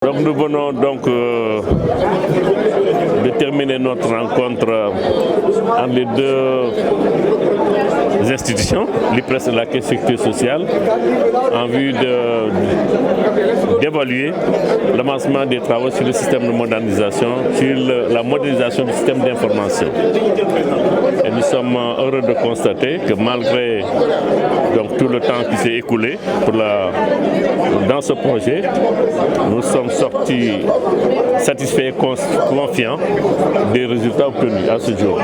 Donc nous venons donc de terminer notre rencontre entre les deux institutions, l'IPRES et la Caisse de sécurité sociale, en vue d'évaluer l'avancement des travaux sur le système de modernisation, sur la modernisation du système d'information. Et nous sommes heureux de constater que malgré donc, tout le temps qui s'est écoulé dans ce projet, nous sommes sortis satisfaits et confiants des résultats obtenus à ce jour.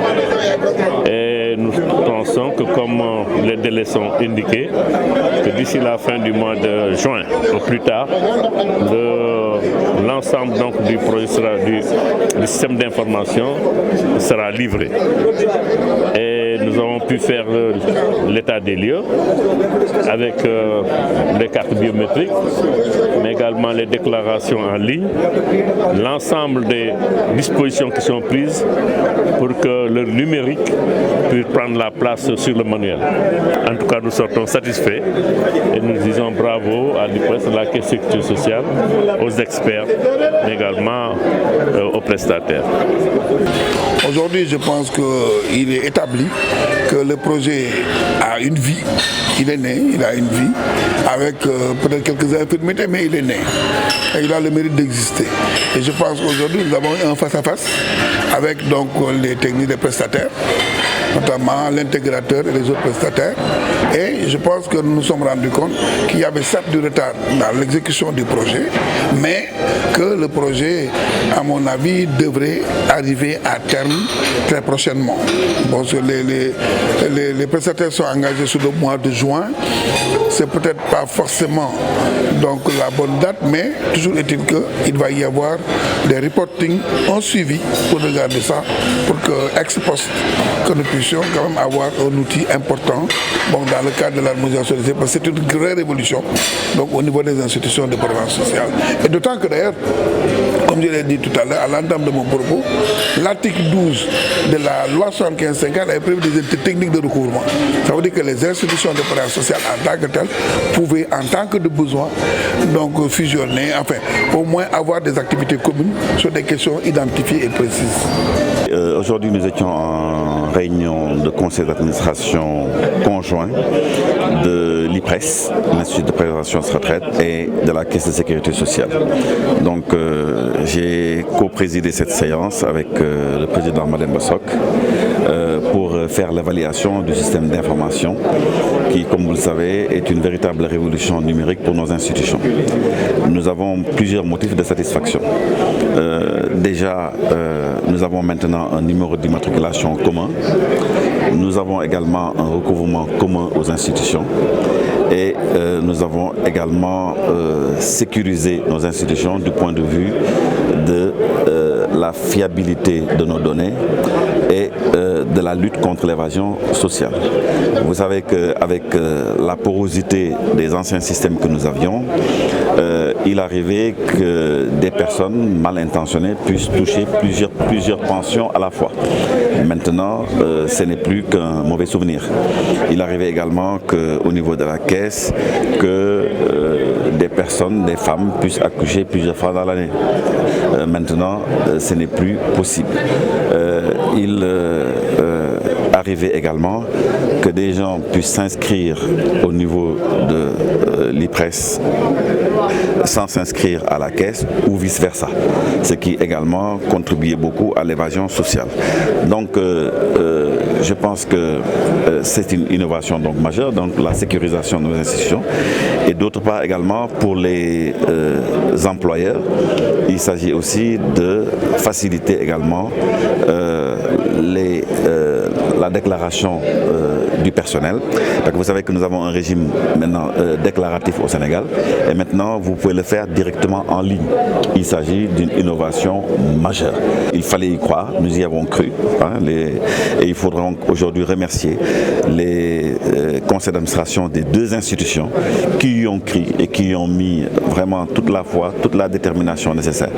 Et nous pensons que comme les délais sont indiqués, que d'ici la fin du mois de juin, au plus tard, l'ensemble du projet du système d'information sera livré. Et nous avons pu faire l'état des lieux avec les cartes biométriques, mais également les déclarations en ligne, l'ensemble des dispositions qui sont prises pour que le numérique puisse prendre la place sur le manuel. En tout cas, nous sortons satisfaits et nous disons bravo à l'IPRES, à la Caisse de sécurité sociale, aux experts, mais également aux prestataires. Aujourd'hui, je pense qu'il est établi que le projet a une vie. Il est né, il a une vie, avec peut-être quelques infirmités, mais il est né. Et il a le mérite d'exister. Et je pense qu'aujourd'hui, nous avons un face-à-face avec donc, les techniques des prestataires, notamment l'intégrateur et les autres prestataires. Et je pense que nous nous sommes rendus compte qu'il y avait certes du retard dans l'exécution du projet, mais que le projet, à mon avis, devrait arriver à terme très prochainement. Bon, les prestataires sont engagés sur le mois de juin. C'est peut-être pas forcément donc, la bonne date, mais toujours est-il qu'il va y avoir des reportings en suivi pour regarder ça, pour que ex post, que nous puissions quand même avoir un outil important bon, dans le cadre de l'harmonisation des parce que c'est une vraie révolution donc, au niveau des institutions de prévention sociale. Et d'autant que d'ailleurs, comme je l'ai dit tout à l'heure, à l'entame de mon propos, l'article 12 de la loi 75/50 avait prévu des techniques de recouvrement. Ça veut dire que les institutions de prévention sociale en tant que telles pouvaient, en tant que de besoin, donc fusionner, enfin, au moins avoir des activités communes sur des questions identifiées et précises. Aujourd'hui, nous étions en réunion de conseil d'administration conjoint de l'IPRES, l'Institut de prévention retraite, et de la Caisse de sécurité sociale. Donc, j'ai co-présidé cette séance avec le président Mademba Bassok pour faire l'évaluation du système d'information qui, comme vous le savez, est une véritable révolution numérique pour nos institutions. Nous avons plusieurs motifs de satisfaction. Déjà, nous avons maintenant un numéro d'immatriculation commun. Nous avons également un recouvrement commun aux institutions. Et nous avons également sécurisé nos institutions du point de vue de la fiabilité de nos données et de la lutte contre l'évasion sociale. Vous savez qu'avec la porosité des anciens systèmes que nous avions, il arrivait que des personnes mal intentionnées puissent toucher plusieurs pensions à la fois. Maintenant, ce n'est plus qu'un mauvais souvenir. Il arrivait également qu'au niveau de la caisse, que des personnes, des femmes puissent accoucher plusieurs fois dans l'année. Maintenant, ce n'est plus possible. Il arrivait également que des gens puissent s'inscrire au niveau de l'IPRES sans s'inscrire à la caisse ou vice-versa, ce qui également contribuait beaucoup à l'évasion sociale. Donc je pense que c'est une innovation donc majeure, donc la sécurisation de nos institutions, et d'autre part également pour les employeurs, il s'agit aussi de faciliter également la déclaration du personnel. Parce que vous savez que nous avons un régime maintenant déclaratif au Sénégal et maintenant vous pouvez le faire directement en ligne. Il s'agit d'une innovation majeure. Il fallait y croire, nous y avons cru et il faudra aujourd'hui remercier les conseils d'administration des deux institutions qui y ont cru et qui y ont mis vraiment toute la foi, toute la détermination nécessaire.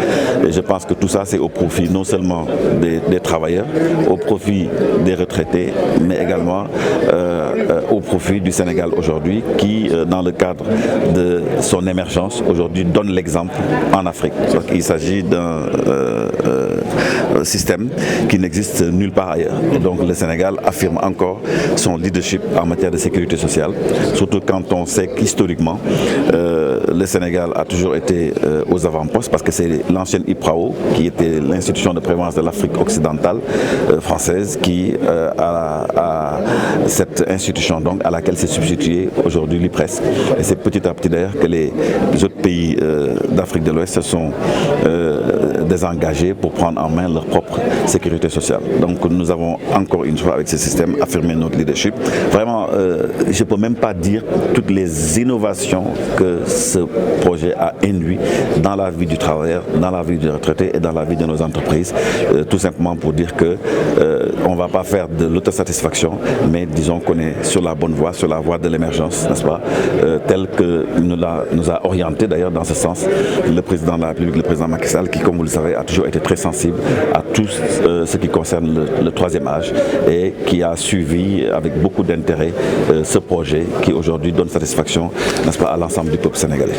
Et je pense que tout ça c'est au profit non seulement des travailleurs, au profit des retraités, mais également au profit du Sénégal aujourd'hui qui, dans le cadre de son émergence, aujourd'hui donne l'exemple en Afrique. Il s'agit d'un système qui n'existe nulle part ailleurs. Et donc le Sénégal affirme encore son leadership en matière de sécurité sociale, surtout quand on sait qu'historiquement, le Sénégal a toujours été aux avant-postes parce que c'est l'ancienne IPRAO qui était l'institution de prévoyance de l'Afrique occidentale française qui a cette institution donc à laquelle s'est substituée aujourd'hui l'IPRES. Et c'est petit à petit d'ailleurs que les autres pays d'Afrique de l'Ouest se sont désengagés pour prendre en main leur propre sécurité sociale. Donc nous avons encore une fois avec ce système affirmé notre leadership. Vraiment, je ne peux même pas dire toutes les innovations que ce projet a induit dans la vie du travailleur, dans la vie du retraité et dans la vie de nos entreprises, tout simplement pour dire que on ne va pas faire de l'autosatisfaction, mais disons qu'on est sur la bonne voie, sur la voie de l'émergence, n'est-ce pas, tel que nous a orienté d'ailleurs dans ce sens le président de la République, le président Macky Sall, qui, comme vous le savez, a toujours été très sensible à tout ce qui concerne le troisième âge et qui a suivi avec beaucoup d'intérêt ce projet qui aujourd'hui donne satisfaction, n'est-ce pas, à l'ensemble du peuple sénégalais.